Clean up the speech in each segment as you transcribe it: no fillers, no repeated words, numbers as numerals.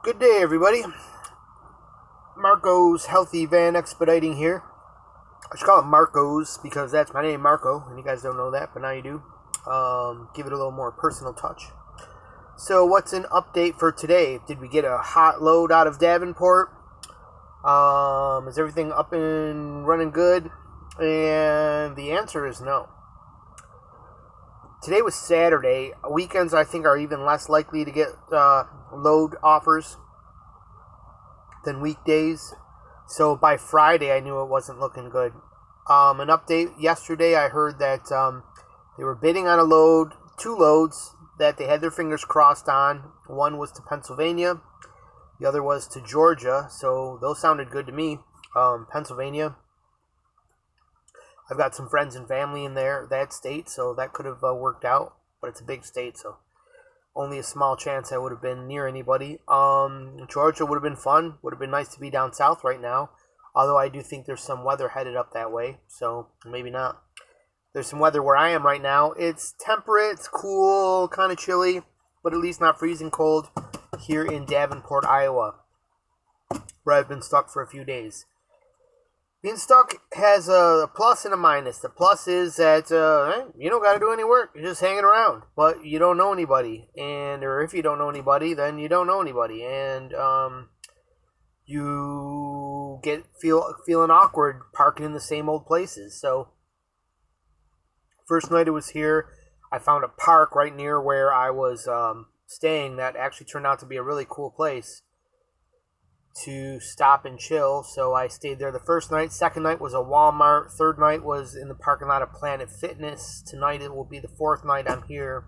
Good day, everybody. Marco's Healthy Van Expediting here. I should call it Marco's because that's my name, Marco, and you guys don't know that, but now you do. Give it a little more personal touch. So, what's an update for today? Did we get a hot load out of Davenport? Is everything up and running good? And the answer is no. Today was Saturday. Weekends, I think, are even less likely to get load offers than weekdays. So by Friday, I knew it wasn't looking good. An update yesterday, I heard that they were bidding on a load, two loads that they had their fingers crossed on. One was to Pennsylvania, the other was to Georgia. So those sounded good to me. Pennsylvania, I've got some friends and family in that state, so that could have worked out. But it's a big state, so only a small chance I would have been near anybody. Georgia would have been fun. Would have been nice to be down south right now. Although I do think there's some weather headed up that way, so maybe not. There's some weather where I am right now. It's temperate, it's cool, kind of chilly, but at least not freezing cold here in Davenport, Iowa, where I've been stuck for a few days. Being stuck has a plus and a minus. The plus is that you don't got to do any work. You're just hanging around, but you don't know anybody. Or if you don't know anybody, then you don't know anybody, and you get feeling awkward parking in the same old places. So first night I was here, I found a park right near where I was staying that actually turned out to be a really cool place to stop and chill. So I stayed there the first night. Second night was a Walmart. Third night was in the parking lot of Planet Fitness. Tonight it will be the fourth night I'm here,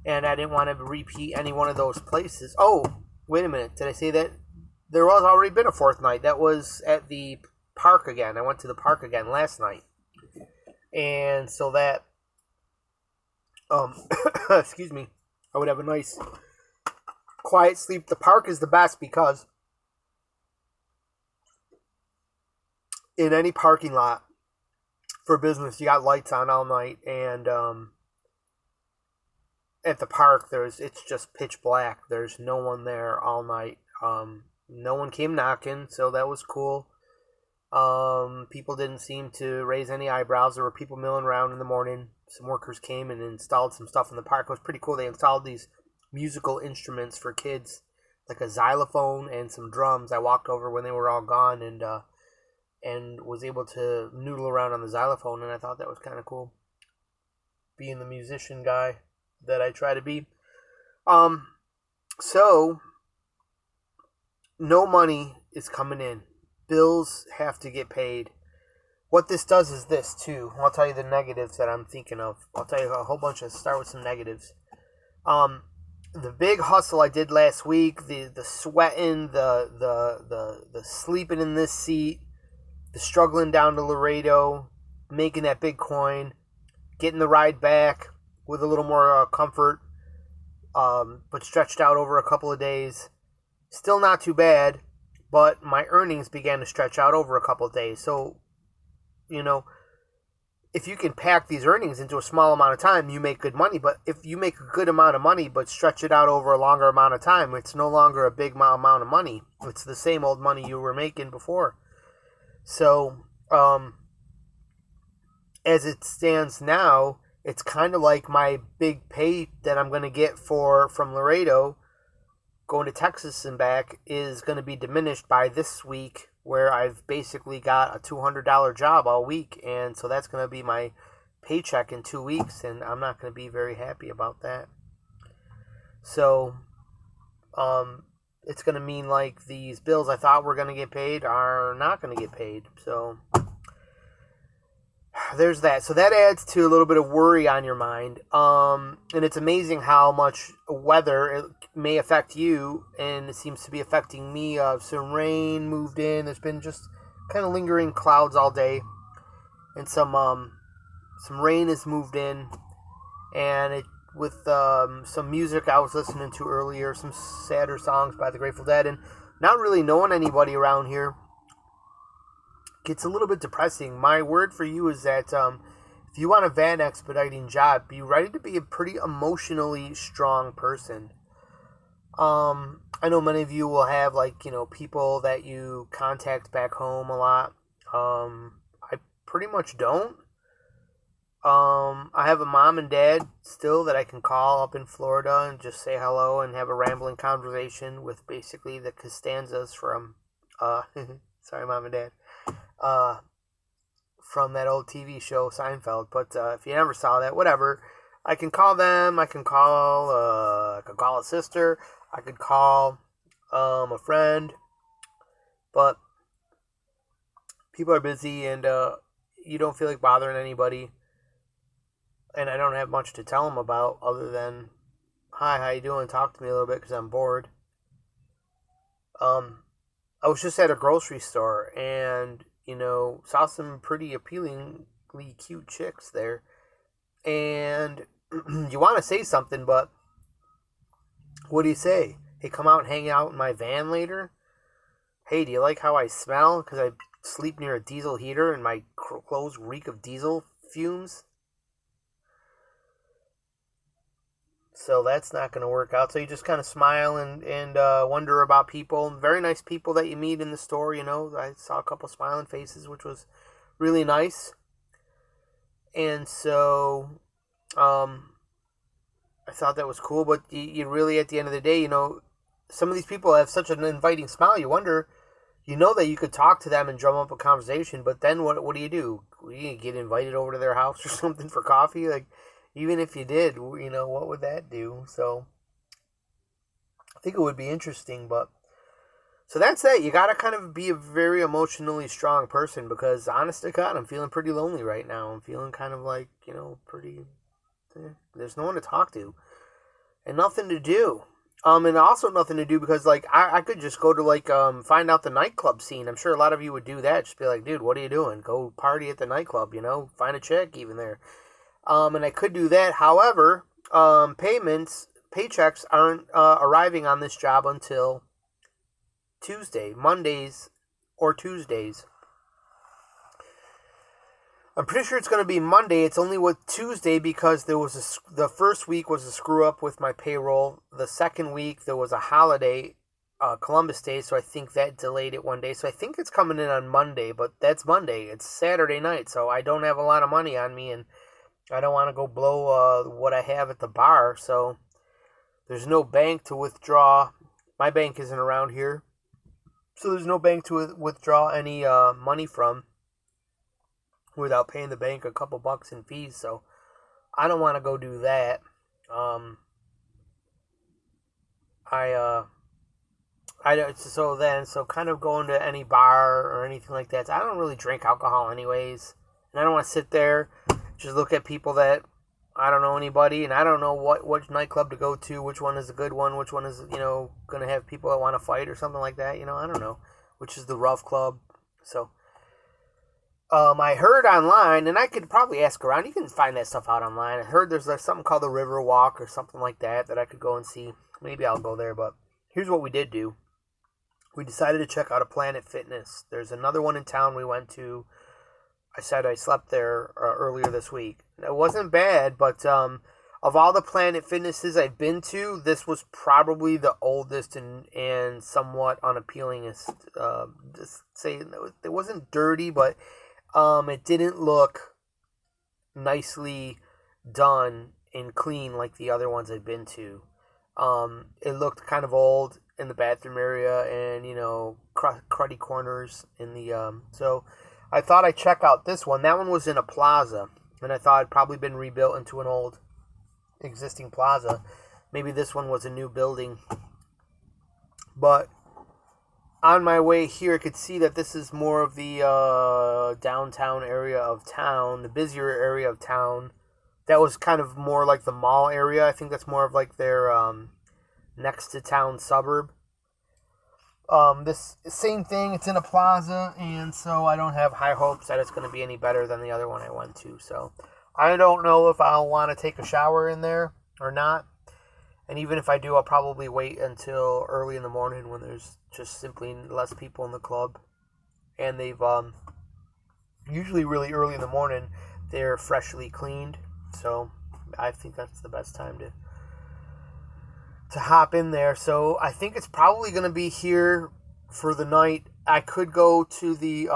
and I didn't want to repeat any one of those places. Oh, wait a minute, did I say that there was already been a fourth night? That was at the park again. I went to the park again last night, and so that excuse me, I would have a nice quiet sleep. The park is the best because in any parking lot for business, you got lights on all night, and at the park, it's just pitch black. There's no one there all night. No one came knocking, so that was cool. People didn't seem to raise any eyebrows. There were people milling around in the morning. Some workers came and installed some stuff in the park. It was pretty cool. They installed these musical instruments for kids, like a xylophone and some drums. I walked over when they were all gone, and was able to noodle around on the xylophone, and I thought that was kind of cool, being the musician guy that I try to be. So, no money is coming in. Bills have to get paid. What this does is this, too. I'll tell you the negatives that I'm thinking of. I'll tell you a whole bunch of, start with some negatives. The big hustle I did last week, the sweating, the sleeping in this seat, the struggling down to Laredo, making that big coin, getting the ride back with a little more comfort, but stretched out over a couple of days. Still not too bad, but my earnings began to stretch out over a couple of days. So, if you can pack these earnings into a small amount of time, you make good money. But if you make a good amount of money but stretch it out over a longer amount of time, it's no longer a big amount of money. It's the same old money you were making before. So, as it stands now, it's kind of like my big pay that I'm going to get from Laredo going to Texas and back is going to be diminished by this week, where I've basically got a $200 job all week, and so that's going to be my paycheck in 2 weeks, and I'm not going to be very happy about that. So, it's going to mean like these bills I thought were going to get paid are not going to get paid. So there's that. So that adds to a little bit of worry on your mind. And it's amazing how much weather it may affect you, and it seems to be affecting me. Some rain moved in. There's been just kind of lingering clouds all day, and some rain has moved in, and with some music I was listening to earlier, some sadder songs by the Grateful Dead, and not really knowing anybody around here gets a little bit depressing. My word for you is that if you want a van expediting job, be ready to be a pretty emotionally strong person. I know many of you will have, like, people that you contact back home a lot. I pretty much don't. I have a mom and dad still that I can call up in Florida and just say hello and have a rambling conversation with basically the Costanzas from, sorry, mom and dad, from that old TV show Seinfeld. But if you never saw that, whatever, I can call them. I can call a sister. I could call a friend. But people are busy, and you don't feel like bothering anybody. And I don't have much to tell them about other than, hi, how you doing? Talk to me a little bit because I'm bored. I was just at a grocery store and, saw some pretty appealingly cute chicks there. And you want to say something, but what do you say? Hey, come out and hang out in my van later? Hey, do you like how I smell? Because I sleep near a diesel heater and my clothes reek of diesel fumes? So that's not going to work out. So you just kind of smile and wonder about people. Very nice people that you meet in the store, I saw a couple smiling faces, which was really nice. And so I thought that was cool. But you really, at the end of the day, some of these people have such an inviting smile. You wonder, that you could talk to them and drum up a conversation. But then what do? You get invited over to their house or something for coffee? Like, even if you did, what would that do? So I think it would be interesting, but so that's it. You got to kind of be a very emotionally strong person because, honest to God, I'm feeling pretty lonely right now. I'm feeling kind of like, pretty, there's no one to talk to and nothing to do. And also nothing to do because, like, I could just go to, like, find out the nightclub scene. I'm sure a lot of you would do that. Just be like, dude, what are you doing? Go party at the nightclub, find a chick even there. And I could do that. However, paychecks aren't arriving on this job until Tuesday, Mondays or Tuesdays. I'm pretty sure it's going to be Monday. It's only with Tuesday because the first week was a screw up with my payroll. The second week there was a holiday, Columbus Day, so I think that delayed it one day. So I think it's coming in on Monday, but that's Monday. It's Saturday night, so I don't have a lot of money on me, and I don't want to go blow what I have at the bar, so there's no bank to withdraw. My bank isn't around here, so there's no bank to withdraw any money from without paying the bank a couple bucks in fees, so I don't want to go do that. So kind of going to any bar or anything like that. I don't really drink alcohol anyways, and I don't want to sit there just look at people that I don't know anybody, and I don't know what nightclub to go to, which one is a good one, which one is, going to have people that want to fight or something like that, I don't know, which is the rough club. So, I heard online, and I could probably ask around, you can find that stuff out online. I heard there's like something called the River Walk or something like that I could go and see. Maybe I'll go there, but here's what we did do. We decided to check out a Planet Fitness. There's another one in town we went to. I said I slept there earlier this week. It wasn't bad, but of all the Planet Fitnesses I've been to, this was probably the oldest and somewhat unappealingest. Just saying, it wasn't dirty, but it didn't look nicely done and clean like the other ones I've been to. It looked kind of old in the bathroom area and, cruddy corners in the... So I thought I'd check out this one. That one was in a plaza, and I thought it'd probably been rebuilt into an old existing plaza. Maybe this one was a new building. But on my way here, I could see that this is more of the downtown area of town, the busier area of town. That was kind of more like the mall area. I think that's more of like their next to town suburb. This same thing, it's in a plaza, and so I don't have high hopes that it's going to be any better than the other one I went to. So I don't know if I'll want to take a shower in there or not. And even if I do, I'll probably wait until early in the morning when there's just simply less people in the club. And they've, usually really early in the morning, they're freshly cleaned. So I think that's the best time to hop in there. So I think it's probably going to be here for the night. I could go to the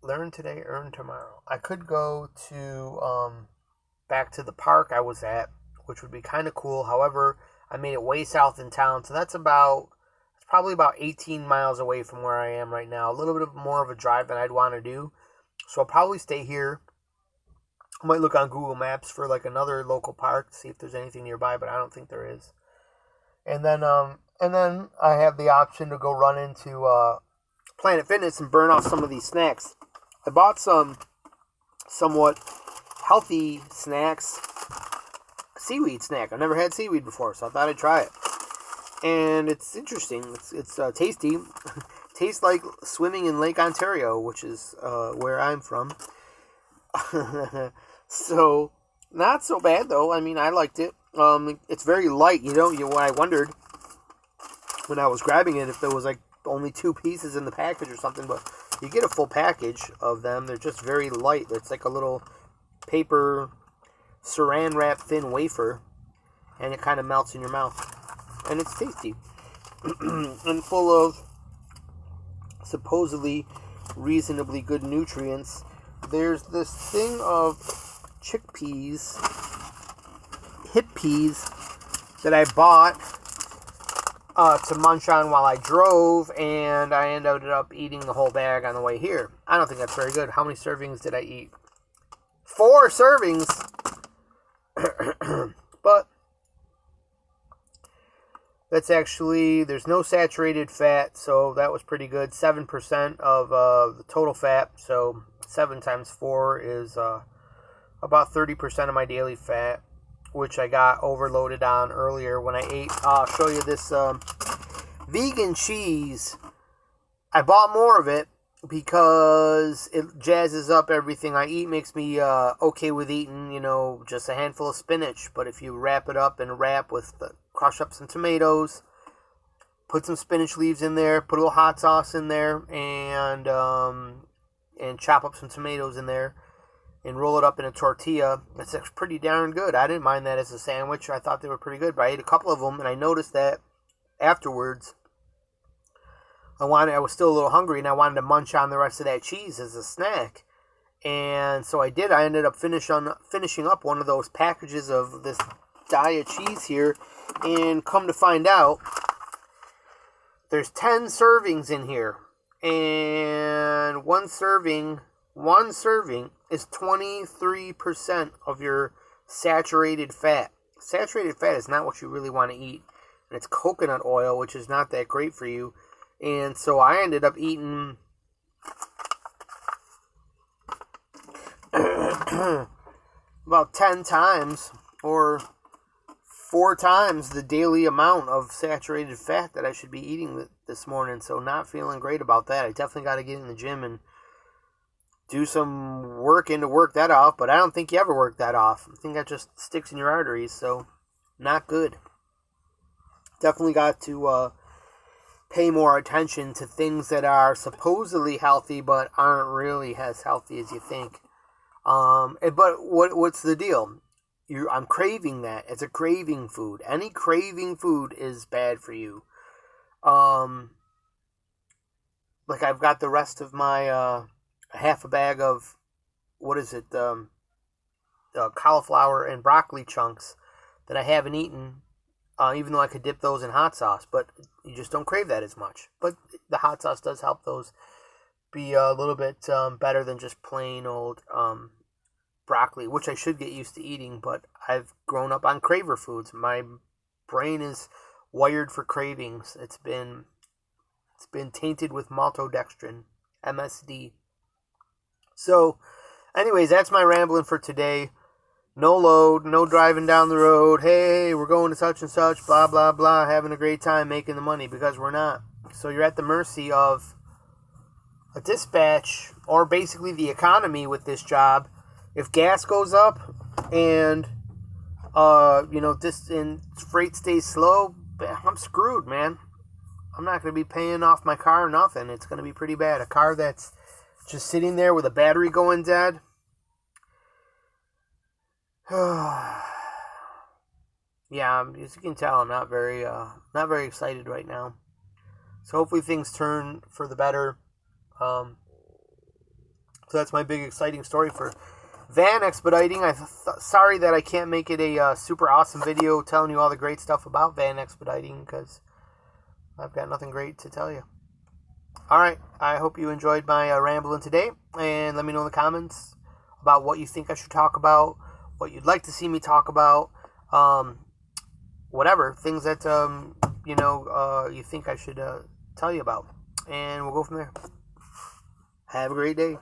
learn today, earn tomorrow. I could go to back to the park I was at, which would be kind of cool. However, I made it way south in town, so it's probably about 18 miles away from where I am right now. A little bit more of a drive than I'd want to do. So I'll probably stay here. I might look on Google Maps for like another local park to see if there's anything nearby, but I don't think there is. And then I have the option to go run into Planet Fitness and burn off some of these snacks. I bought some somewhat healthy snacks. Seaweed snack. I've never had seaweed before, so I thought I'd try it. And it's interesting. It's tasty. Tastes like swimming in Lake Ontario, which is where I'm from. So, not so bad though. I mean, I liked it. It's very light. What I wondered when I was grabbing it if there was like only 2 pieces in the package or something, but you get a full package of them. They're just very light. It's like a little paper saran wrap thin wafer, and it kind of melts in your mouth, and it's tasty and full of supposedly reasonably good nutrients. There's this thing of chickpeas, hip peas, that I bought to munch on while I drove, and I ended up eating the whole bag on the way here. I don't think that's very good. How many servings did I eat? 4 servings. But that's actually, there's no saturated fat, so that was pretty good. 7% of the total fat, so 7 times 4 is about 30% of my daily fat, which I got overloaded on earlier when I ate. I'll show you this vegan cheese. I bought more of it because it jazzes up everything I eat, makes me okay with eating, just a handful of spinach. But if you wrap it up in a wrap with, crush up some tomatoes, put some spinach leaves in there, put a little hot sauce in there, and chop up some tomatoes in there, and roll it up in a tortilla. It's pretty darn good. I didn't mind that as a sandwich. I thought they were pretty good, but I ate a couple of them, and I noticed that afterwards I was still a little hungry, and I wanted to munch on the rest of that cheese as a snack. And so I did. I ended up finishing up one of those packages of this diet cheese here, and come to find out, there's 10 servings in here, and one serving is 23% of your saturated fat. Saturated fat is not what you really want to eat, and it's coconut oil, which is not that great for you. And so I ended up eating about 10 times or 4 times the daily amount of saturated fat that I should be eating this morning. So not feeling great about that. I definitely got to get in the gym and do some work to work that off, but I don't think you ever work that off. I think that just sticks in your arteries, so not good. Definitely got to pay more attention to things that are supposedly healthy but aren't really as healthy as you think. But what's the deal? I'm craving that. It's a craving food. Any craving food is bad for you. Like I've got the rest of my half a bag of cauliflower and broccoli chunks that I haven't eaten. Even though I could dip those in hot sauce, but you just don't crave that as much. But the hot sauce does help those be a little bit better than just plain old broccoli, which I should get used to eating, but I've grown up on craver foods. My brain is wired for cravings. It's been tainted with maltodextrin, MSD. So, anyways, that's my rambling for today. No load, no driving down the road. Hey, we're going to such and such, blah, blah, blah, having a great time making the money, because we're not. So you're at the mercy of a dispatch, or basically the economy with this job. If gas goes up and, freight stays slow, I'm screwed, man. I'm not going to be paying off my car or nothing. It's going to be pretty bad. A car that's just sitting there with a battery going dead. yeah, as you can tell, I'm not very excited right now. So hopefully things turn for the better. Um, so that's my big exciting story for van expediting. Sorry that I can't make it a super awesome video telling you all the great stuff about van expediting because I've got nothing great to tell you. All right, I hope you enjoyed my rambling today, and let me know in the comments about what you think I should talk about, what you'd like to see me talk about, whatever things that you think I should tell you about, and we'll go from there. Have a great day.